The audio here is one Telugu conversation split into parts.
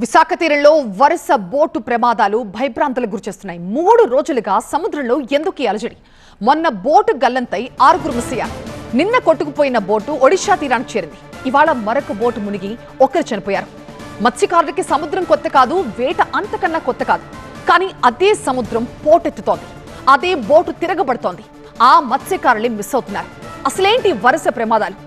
విశాఖ తీరంలో వరుస బోటు ప్రమాదాలు భయభ్రాంతులకు గురిచేస్తున్నాయి. 3 రోజులుగా సముద్రంలో ఎందుకు అలజడి? మొన్న బోటు గల్లంతై 6 మిస్సయ్యారు. నిన్న కొట్టుకుపోయిన బోటు ఒడిషా తీరానికి చేరింది. ఇవాళ మరొక బోటు మునిగి 1 చనిపోయారు. మత్స్యకారులకి సముద్రం కొత్త కాదు, వేట అంతకన్నా కొత్త కాదు. కానీ అదే సముద్రం పోటెత్తుతోంది, అదే బోటు తిరగబడుతోంది. ఆ మత్స్యకారులే మిస్ అవుతున్నారు. అసలేంటి వరుస ప్రమాదాలు?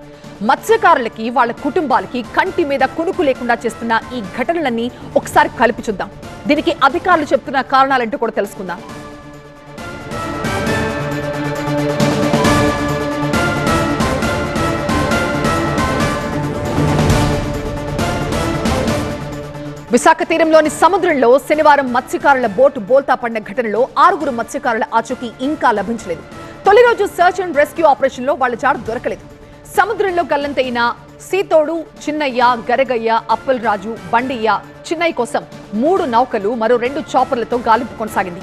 మత్స్యకారులకి వాళ్ళ కుటుంబాలకి కంటి మీద కునుకు లేకుండా చేస్తున్న ఈ ఘటనలన్నీ ఒకసారి కలిపి చూద్దాం. దీనికి అధికారులు చెప్తున్న కారణాలంటూ కూడా తెలుసుకుందాం. విశాఖ తీరంలోని సముద్రంలో శనివారం మత్స్యకారుల బోటు బోల్తా పడిన ఘటనలో 6 మత్స్యకారుల ఆచూకీ ఇంకా లభించలేదు. తొలి రోజు సర్చ్ అండ్ రెస్క్యూ ఆపరేషన్ లో వాళ్ళ జాడ దొరకలేదు. సముద్రంలో గల్లంతైన సీతోడు, చిన్నయ్య, గరగయ్య, అప్పల్ రాజు, బండియ్య, చిన్నయ్య కోసం 3 నౌకలు మరో 2 చాపర్లతో గాలింపు కొనసాగింది.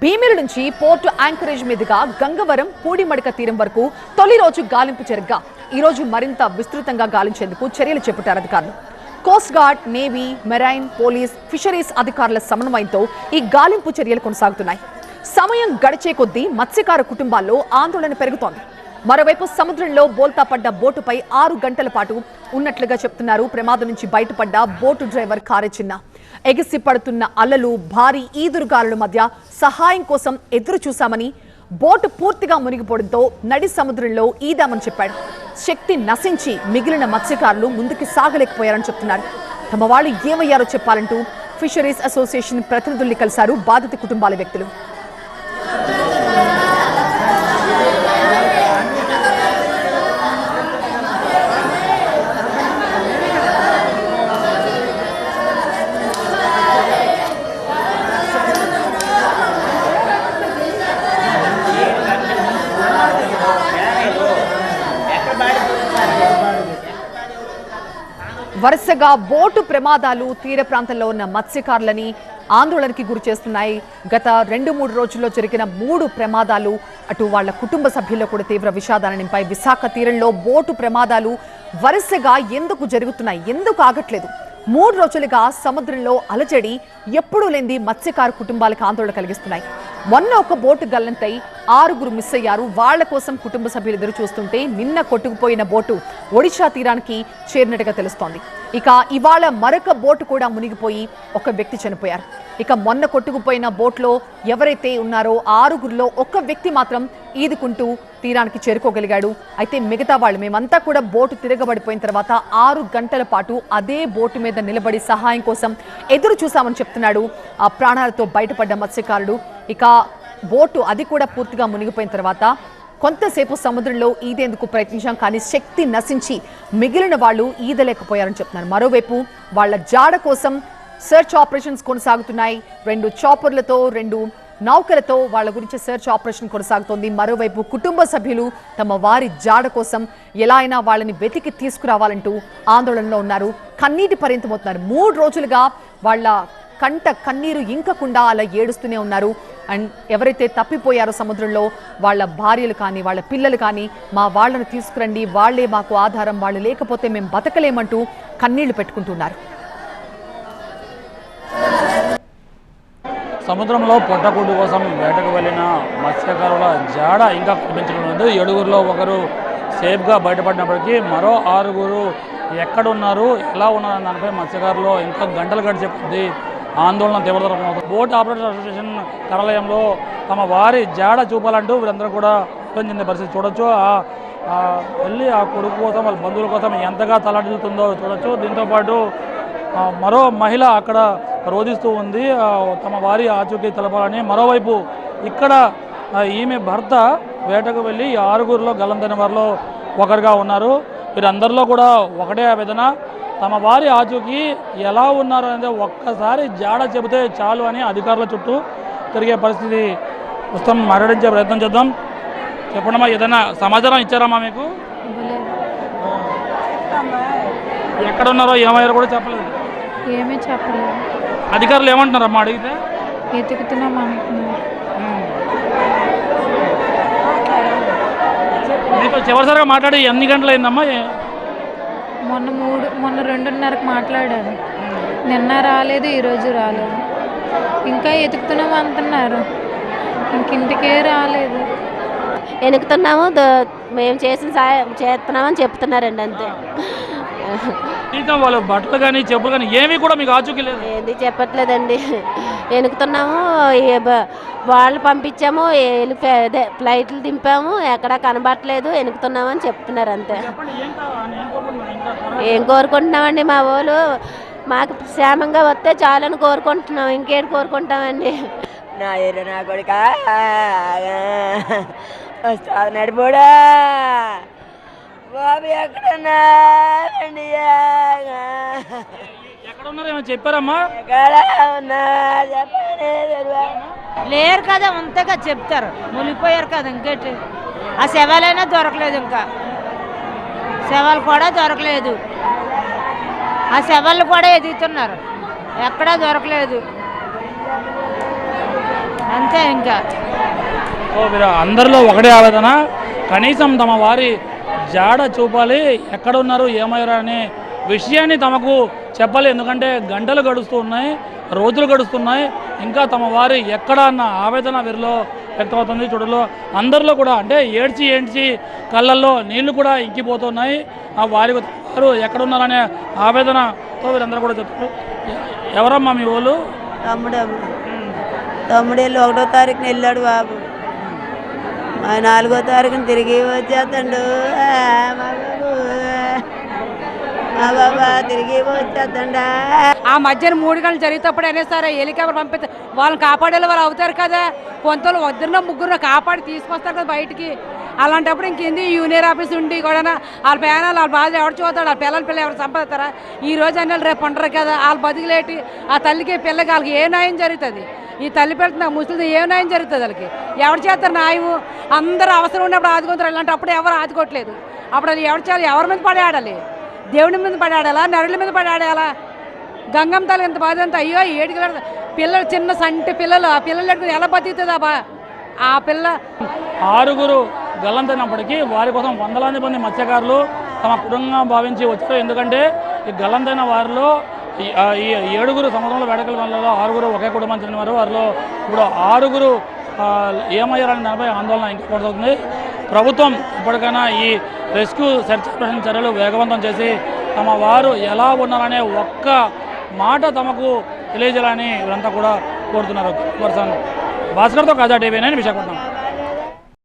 భీమిలి నుంచి పోర్టు యాంకరేజ్ మీదుగా గంగవరం, పూడిమడక తీరం వరకు తొలి రోజు గాలింపు జరగ్గా ఈ రోజు మరింత విస్తృతంగా గాలించేందుకు చర్యలు చేపట్టారు అధికారులు. Coast guard, navy, marine, police, fisheries అధికారుల సమన్వయంతో ఈ గాలింపు చర్యలు కొనసాగుతున్నాయి. సమయం గడిచే కొద్దీ మత్స్యకార కుటుంబాల్లో ఆందోళన పెరుగుతోంది. మరోవైపు సముద్రంలో బోల్తా పడ్డ బోటుపై 6 గంటల పాటు ఉన్నట్లుగా చెప్తున్నారు ప్రమాదం నుంచి బయటపడ్డ బోటు డ్రైవర్ కారెచిన్న. ఎగిసి పడుతున్న అలలు, భారీ ఈదురుగాలుల మధ్య సహాయం కోసం ఎదురు చూశామని, బోటు పూర్తిగా మునిగిపోవడంతో నడి సముద్రంలో ఈదామని చెప్పాడు. శక్తి నశించి మిగిలిన మత్స్యకారులు ముందుకు సాగలేకపోయారని చెప్తున్నారు. తమ వాళ్ళు ఏమయ్యారో చెప్పాలంటూ ఫిషరీస్ అసోసియేషన్ ప్రతినిధుల్ని కలిశారు బాధిత కుటుంబాల వ్యక్తులు. వరుసగా బోటు ప్రమాదాలు తీర ప్రాంతంలో ఉన్న మత్స్యకారులని ఆందోళనకి గురి చేస్తున్నాయి. గత 2-3 రోజుల్లో జరిగిన 3 ప్రమాదాలు అటు వాళ్ల కుటుంబ సభ్యుల్లో కూడా తీవ్ర విషాదాన్ని నింపాయి. విశాఖ తీరంలో బోటు ప్రమాదాలు వరుసగా ఎందుకు జరుగుతున్నాయి, ఎందుకు ఆగట్లేదు? 3 రోజులుగా సముద్రంలో అలజడి ఎప్పుడూ లేని మత్స్యకారు కుటుంబాలకు ఆందోళన కలిగిస్తున్నాయి. మొన్న ఒక బోటు గల్లంతై 6 మిస్ అయ్యారు. వాళ్ల కోసం కుటుంబ సభ్యులు ఎదురు చూస్తుంటే నిన్న కొట్టుకుపోయిన బోటు ఒడిషా తీరానికి చేరినట్టుగా తెలుస్తోంది. ఇక ఇవాళ మరొక బోటు కూడా మునిగిపోయి 1 వ్యక్తి చనిపోయారు. ఇక మొన్న కొట్టుకుపోయిన బోట్లో ఎవరైతే ఉన్నారో 6లో 1 వ్యక్తి మాత్రం ఈదుకుంటూ తీరానికి చేరుకోగలిగాడు. అయితే మిగతా వాళ్ళు మేమంతా కూడా బోటు తిరగబడిపోయిన తర్వాత 6 గంటల పాటు అదే బోటు మీద నిలబడి సహాయం కోసం ఎదురు చూశామని చెప్తున్నాడు ఆ ప్రాణాలతో బయటపడ్డ మత్స్యకారుడు. ఇక బోటు అది కూడా పూర్తిగా మునిగిపోయిన తర్వాత కొంతసేపు సముద్రంలో ఈదేందుకు ప్రయత్నించాం, కానీ శక్తి నశించి మిగిలిన వాళ్ళు ఈదలేకపోయారని చెప్తున్నారు. మరోవైపు వాళ్ళ జాడ కోసం సెర్చ్ ఆపరేషన్స్ కొనసాగుతున్నాయి. 2 చాపర్లతో 2 నౌకలతో వాళ్ళ గురించి సెర్చ్ ఆపరేషన్ కొనసాగుతోంది. మరోవైపు కుటుంబ సభ్యులు తమ వారి జాడ కోసం ఎలా అయినా వాళ్ళని వెతికి తీసుకురావాలంటూ ఆందోళనలో ఉన్నారు, కన్నీటి పర్యంతమవుతున్నారు. 3 రోజులుగా వాళ్ళ కంట కన్నీరు ఇంకకుండా అలా ఏడుస్తూనే ఉన్నారు. అండ్ ఎవరైతే తప్పిపోయారో సముద్రంలో వాళ్ళ భార్యలు కానీ వాళ్ళ పిల్లలు కానీ మా వాళ్ళను తీసుకురండి, వాళ్లే మాకు ఆధారం, వాళ్ళు లేకపోతే మేము బతకలేమంటూ కన్నీళ్లు పెట్టుకుంటున్నారు. సముద్రంలో పొట్టకూడు కోసం వేటకు వెళ్ళిన మత్స్యకారుల జాడ ఇంకా కనిపించడం లేదు. 7గురిలో 1 సేఫ్గా బయటపడినప్పటికీ మరో 6 ఎక్కడున్నారు, ఎలా ఉన్నారు దానిపై మత్స్యకారులు ఇంకా గంటలు గడిచే కొద్దీ ఆందోళన తీవ్రతరం అవుతుంది. బోట్ ఆపరేటర్ అసోసియేషన్ కార్యాలయంలో తమ వారి జాడ చూపాలంటూ వీరందరూ కూడా చెందిన పరిస్థితి చూడొచ్చు. వెళ్ళి ఆ కొడుకు కోసం వాళ్ళ బంధువుల కోసం ఎంతగా తలాడుతుందో చూడొచ్చు. దీంతోపాటు మరో మహిళ అక్కడ రోధిస్తూ ఉంది తమ వారి ఆచూకీ తెలపాలని. మరోవైపు ఇక్కడ ఈమె భర్త వేటకు వెళ్ళి 6లో గల్లంతైన వారిలో ఒకరుగా ఉన్నారు. వీరందరిలో కూడా ఒకటే ఆవేదన, తమ వారి ఆచూకీ ఎలా ఉన్నారు అనేది ఒక్కసారి జాడ చెబితే చాలు అని అధికారుల చుట్టూ తిరిగే పరిస్థితి ప్రస్తుతం మాట్లాడించే ప్రయత్నం చేద్దాం. చెప్పండమ్మా, ఏదైనా సమాచారం ఇచ్చారమ్మా మీకు? ఎక్కడ ఉన్నారో ఏమయ్యారో కూడా చెప్పలేదు. ఏమీ చెప్పలేదు. అధికారులు ఏమంటున్నారమ్మా అడిగితే? ఎతుకుతున్నాం అంటున్నారు. మీతో చివరిసారిగా మాట్లాడి ఎన్ని గంటలు అయిందమ్మా? మొన్న 2:30కి మాట్లాడారు. నిన్న రాలేదు, ఈరోజు రాలేదు. ఇంకా ఎతుకుతున్నాం అంటున్నారు, ఇంకింటికే రాలేదు. వెనుకుతున్నాము, మేము చేసిన సాయం చేస్తున్నామని చెప్తున్నారండి అంతే. ఇంకా వాళ్ళు బట్టలు కానీ చెప్పులు కానీ ఏమీ కూడా మీకు ఆచూకీ లేదు. ఏంది చెప్పట్లేదండి. వెనుకుతున్నాము, వాళ్ళు పంపించాము, అదే ఫ్లైట్లు దింపాము, ఎక్కడా కనబట్టలేదు, వెనుకుతున్నామని చెప్తున్నారు అంతే. ఏం కోరుకుంటున్నామండి, మా వాళ్ళు మాకు క్షేమంగా వస్తే చాలని కోరుకుంటున్నాం, ఇంకేంటి కోరుకుంటామండి. నా ఎర్ర నా కొడుక వస్తాడు నడిపోడా బాబు ఎక్కడున్నారండి? ఎక్కడ ఉన్నారు ఏమైనా చెప్పారమ్మా? ఎక్కడ ఉన్నా చెప్పండి. లేరు కదా, అంతగా చెప్తారు. మునిగిపోయారు కదా, ఇంకేంటి. ఆ శవాలైనా దొరకలేదు, ఇంకా శవాలు కూడా దొరకలేదు. ఆ శవాలు కూడా ఎదుగుతున్నారు, ఎక్కడా దొరకలేదు. అంతే ఇంకా. ఓ మీరు అందరిలో ఒకటే ఆవేదన, కనీసం తమ వారి జాడ చూపాలి, ఎక్కడ ఉన్నారు ఏమయ్యారు అనే విషయాన్ని తమకు చెప్పాలి. ఎందుకంటే గంటలు గడుస్తూ ఉన్నాయి, రోజులు గడుస్తున్నాయి, ఇంకా తమ వారి ఎక్కడ అన్న ఆవేదన వీరిలో వ్యక్తమవుతుంది. చూడలో అందరిలో కూడా అంటే ఏడ్చి ఏడ్చి కళ్ళల్లో నీళ్లు కూడా ఇంకిపోతున్నాయి. ఆ వారి వారు ఎక్కడున్నారనే ఆవేదనతో వీరందరూ కూడా చెప్తారు. ఎవరమ్మా మీ వాళ్ళు? తమ్ముడు వెళ్ళి 1వ తారీఖున వెళ్ళాడు బాబు, 4వ తారీఖున తిరిగి వచ్చేస్తాడు. మా బాబా తిరిగి వచ్చేద్దా. ఆ మధ్యాహ్నం 3 గంటలు జరిగేటప్పుడు అయినా సరే హెలికాప్టర్ పంపిస్తే వాళ్ళని కాపాడేలా వాళ్ళు అవుతారు కదా. కొంతలో 2-3 కాపాడి తీసుకొస్తారు కదా బయటికి. అలాంటప్పుడు ఇంకేంది యూనియర్ ఆఫీస్ ఉండి కూడా వాళ్ళ పేనాలు వాళ్ళ బాధ ఎవరు చూస్తాడు, వాళ్ళ పిల్లలు ఎవరు సంపాదిస్తారా? ఈ రోజు అన్నీ రేపు ఉండరు కదా, వాళ్ళు బతికిలేటి ఆ తల్లికి పిల్లకి వాళ్ళకి ఏ న్యాయం జరుగుతుంది? ఈ తల్లి పెడుతున్న ముసలిది ఏ న్యాయం జరుగుతుంది? వాళ్ళకి ఎవరు చేస్తారు న్యాయం? అందరూ అవసరం ఉన్నప్పుడు ఆదుకుంటారు, ఇలాంటప్పుడు ఎవరు ఆదుకోవట్లేదు. అప్పుడు అది ఎవరు చేయాలి? ఎవరి మీద పడేయాలి? దేవుని మీద పడాడాలా, నరుల మీద పడాడాలా? గంగమ్మ తల్లి ఎంత బాధ అంత. అయ్యో ఏడుకి పిల్లలు, చిన్న సంటి పిల్లలు, ఆ పిల్లలు ఎట్టుకుని ఎలా బతుకుతుందా బా? ఆ పిల్ల 6 గల్లంతైనప్పటికీ వారి కోసం వందలాది మంది మత్స్యకారులు తమ కుటుంబంగా భావించి వచ్చారు. ఎందుకంటే ఈ గల్లంతైన వారిలో ఈ 7 సముద్రంలో వేటకల వాళ్ళలో 6 ఒకే కుటుంబం చెందిన వారు. వారిలో ఇప్పుడు 6 ఏమయ్యారని దానిపై ఆందోళన ఇంకా కొనసాగుతుంది. ప్రభుత్వం ఇప్పటికైనా ఈ రెస్క్యూ సెర్చ్ ఆపరేషన్ చర్యలు వేగవంతం చేసి తమ వారు ఎలా ఉన్నారనే ఒక్క మాట తమకు తెలియజేయాలని వీరంతా కూడా కోరుతున్నారు. భాస్కర్తో కాజా టీవీ 9 విశాఖపట్నం.